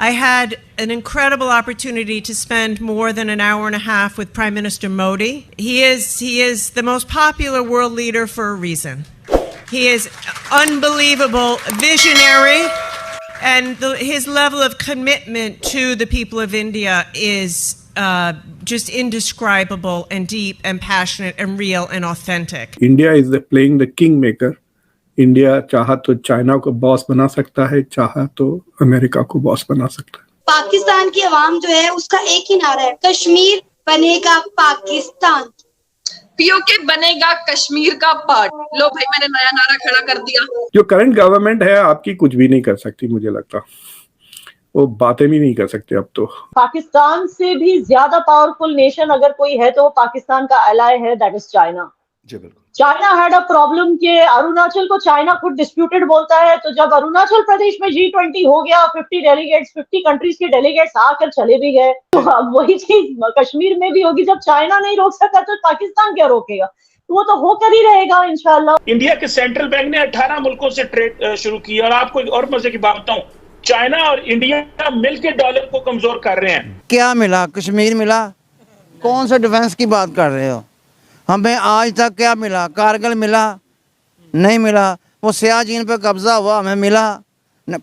I had an incredible opportunity to spend more than an hour and a half with Prime Minister Modi. He is the most popular world leader for a reason. He is unbelievable visionary, and his level of commitment to the people of India is just indescribable and deep and passionate and real and authentic. India is playing the kingmaker. India चाहा तो China को boss बना सकता है, चाहा तो America को boss बना सकता है। पाकिस्तान की आवाम जो है उसका एक ही नारा है, कश्मीर बनेगा पाकिस्तान, पीओके बनेगा कश्मीर का पार्ट। लो भाई, मैंने नया नारा खड़ा कर दिया। जो करंट गवर्नमेंट है आपकी कुछ भी नहीं कर सकती, मुझे लगता वो बातें भी नहीं कर सकते अब तो। पाकिस्तान से भी ज्यादा पावरफुल नेशन अगर कोई है तो पाकिस्तान का एलाय है, दैट इज चाइना। जी बिल्कुल। चाइना हैड अ प्रॉब्लम कि अरुणाचल को चाइना खुद डिस्प्यूटेड बोलता है, तो जब अरुणाचल प्रदेश में G20 हो गया, 50 कंट्रीज के डेलीगेट्स आकर चले भी गए, तो अब वही चीज कश्मीर में भी होगी। जब चाइना नहीं रोक सका तो पाकिस्तान क्या रोकेगा? तो वो तो होकर ही रहेगा इंशाल्लाह। इंडिया के सेंट्रल बैंक ने 18 मुल्कों से ट्रेड शुरू की, और आपको एक और मजे की बात बताऊं, चाइना और इंडिया मिलकर डॉलर को कमजोर कर रहे हैं। क्या मिला? कश्मीर मिला? कौन सा डिफेंस की बात कर रहे हो? हमें आज तक क्या मिला? कारगिल मिला? नहीं मिला। वो सियाचिन पे कब्जा हुआ, हमें मिला?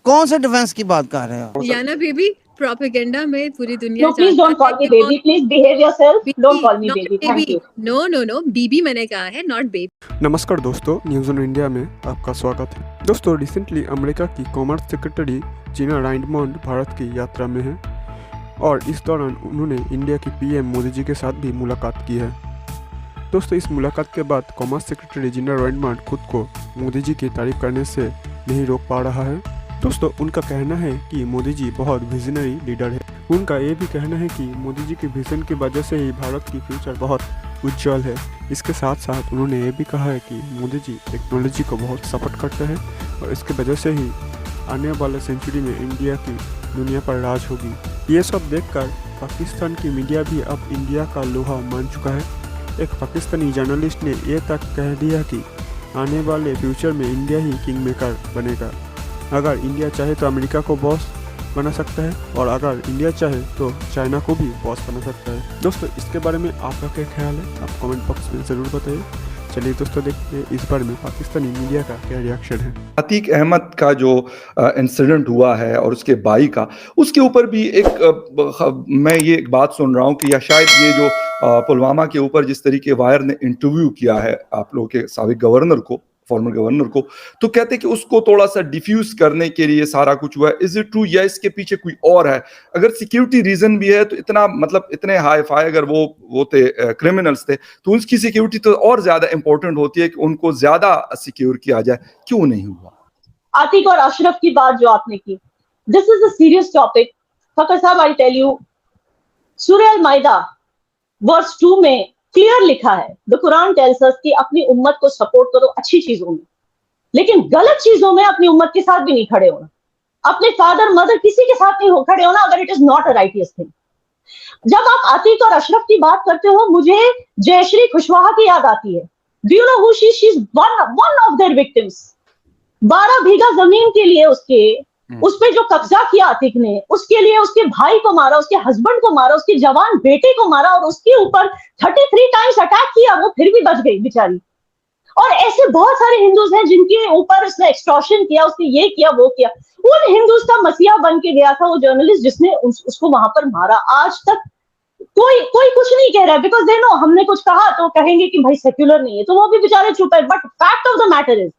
कौन से डिफेंस की बात कर रहे हो? याना बेबी, प्रोपेगेंडा में पूरी दुनिया No, please don't call me baby. Please behave yourself. Don't call me baby. Thank you. No, बीबी मैंने कहा है, नॉट बेबी। नमस्कार दोस्तों, न्यूज़ ऑन इंडिया में आपका स्वागत है। दोस्तों, रिसेंटली अमेरिका की कॉमर्स सेक्रेटरी जीना राइमंड भारत की यात्रा में है, और इस दौरान उन्होंने इंडिया की पीएम मोदी जी के साथ भी मुलाकात की है। दोस्तों, इस मुलाकात के बाद कॉमर्स सेक्रेटरी जीना राइमंड खुद को मोदी जी की तारीफ करने से नहीं रोक पा रहा है। दोस्तों, उनका कहना है कि मोदी जी बहुत विजनरी लीडर है। उनका ये भी कहना है कि मोदी जी के विजन की वजह से ही भारत की फ्यूचर बहुत उज्जवल है। इसके साथ साथ उन्होंने ये भी कहा है कि मोदी जी टेक्नोलॉजी को बहुत सपोर्ट करते हैं, और इसकी वजह से ही आने वाले सेंचुरी में इंडिया की दुनिया पर राज होगी। ये सब देखकर पाकिस्तान की मीडिया भी अब इंडिया का लोहा मान चुका है। एक पाकिस्तानी जर्नलिस्ट ने ये तक कह दिया कि आने वाले फ्यूचर में इंडिया ही किंग मेकर बनेगा। अगर इंडिया चाहे तो अमेरिका को बॉस बना सकता है, और अगर इंडिया चाहे तो चाइना को भी बॉस बना सकता है। दोस्तों, इसके बारे में आपका क्या ख्याल है? आप कमेंट बॉक्स में ज़रूर बताइए। चलिए दोस्तों, देखते हैं इस बारे में पाकिस्तानी मीडिया का क्या रिएक्शन है। अतीक अहमद का जो इंसिडेंट हुआ है और उसके भाई का, उसके ऊपर भी मैं ये एक बात सुन रहा हूँ कि या शायद ये जो पुलवामा के ऊपर जिस तरीके वायर ने इंटरव्यू किया है आप लोगों के साबिक गवर्नर को, फॉर्मर गवर्नर को, तो कहते हैं कि उसको थोड़ा सा डिफ्यूज करने के लिए सारा कुछ हुआ है। इज इट ट्रू, या इसके पीछे कोई और है? अगर सिक्योरिटी रीजन भी है तो इतना मतलब इतने हाई फाई अगर वो थे क्रिमिनल्स थे, तो उनकी सिक्योरिटी तो और ज्यादा इंपॉर्टेंट होती है कि उनको ज्यादा सिक्योर किया जाए। क्यों नहीं हुआ? आतिक और अशरफ की बात जो आपने की, this is a serious topic. Fakhar साहब, आई टेल यू, सूरह अल माइदा वर्स 2 में क्लियर लिखा है, द कुरान टेल्स अस कि अपनी उम्मत को सपोर्ट करो अच्छी चीजों में, लेकिन गलत चीजों में अपनी उम्मत के साथ भी नहीं खड़े होना। अपने फादर मदर किसी के साथ नहीं खड़े होना अगर it is not a righteous thing. जब आप आतिक और अशरफ की बात करते हो, मुझे जयश्री कुशवाहा की याद आती है। Do you know who she is? One of their victims. 12 बीघा जमीन के लिए उस पे जो कब्जा किया आतिक ने, उसके लिए उसके भाई को मारा, उसके हस्बैंड को मारा, उसके जवान बेटे को मारा, और उसके ऊपर 33 टाइम्स अटैक किया, वो फिर भी बच गई बेचारी। और ऐसे बहुत सारे हिंदूज हैं जिनके ऊपर उसने एक्सटॉर्शन किया, उसने ये किया वो किया। उन हिंदूज का मसीहा बन के गया था वो जर्नलिस्ट जिसने उसको वहां पर मारा। आज तक कोई कुछ नहीं कह रहा है, बिकॉज दे नो हमने कुछ कहा तो कहेंगे कि भाई सेक्युलर नहीं है, तो वो भी बेचारे चुप है। But fact of the matter is,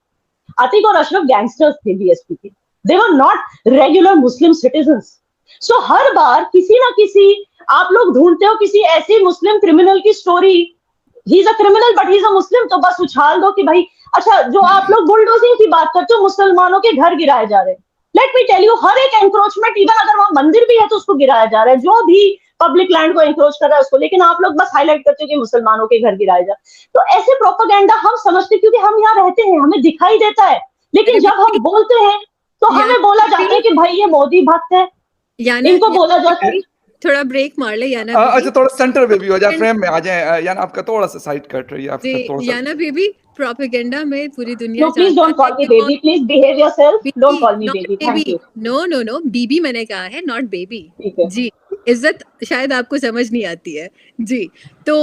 Atiq और अशरफ गैंगस्टर्स थे बीएसपी के। They were not regular Muslim citizens. So हर बार किसी ना किसी आप लोग ढूंढते हो किसी ऐसे मुस्लिम क्रिमिनल की story, he is a criminal but he is a Muslim, तो बस उछाल दो कि भाई अच्छा, जो आप लोग बुलडोजिंग की बात करते हो, मुसलमानों के घर गिराए जा रहे हैं। लेट मी टेल यू, हर एक एंक्रोचमेंट, इवन अगर वहां मंदिर भी है तो उसको गिराया जा रहा है, जो भी पब्लिक लैंड को एंक्रोच कर रहा है उसको, लेकिन आप लोग बस हाईलाइट करते हो कि मुसलमानों के घर गिराए जा। तो ऐसे प्रोपेगेंडा हम समझते क्योंकि हम यहाँ रहते हैं, हमें दिखाई देता है, लेकिन जब हम बोलते हैं तो हमें बोला जाता है कि भाई ये मोदी भक्त है, इनको बोला जाता है। थोड़ा ब्रेक मार ले याना। अच्छा, थोड़ा सेंटर पे भी हो जाए, फ्रेम में आ जाए। याना आपका थोड़ा सा साइड कट रही है, आपका थोड़ा सा। याना बेबी, प्रोपेगेंडा में पूरी दुनिया No, please don't call me baby. Please behave yourself. Don't call me baby. Thank you. No बीबी मैंने कहा है, नॉट बेबी। ठीक है। जी, इज्जत शायद आपको समझ नहीं आती है जी। तो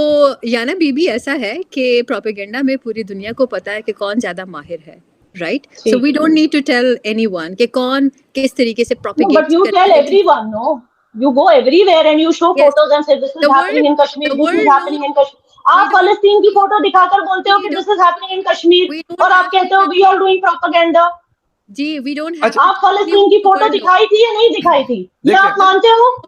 याना बीबी ऐसा है कि प्रोपेगेंडा में पूरी दुनिया को पता है कि कौन ज्यादा माहिर है, right? So we don't need to tell anyone कि कौन किस तरीके से No, propagate but you tell everyone, no? You go everywhere and you show Yes. photos and say this is The happening world- in Kashmir, the this is world happening knows- in Kashmir. आप don't- फलस्तीन की photo दिखाकर बोलते हो We कि don't- this is happening in Kashmir We don't और आप have कहते हो to- we are doing propaganda. जी, वी डोंट अच्छा, आप फलस्तीन की फोटो दिखाई थी या नहीं दिखाई थी? ये देखिए, आप मानते हो?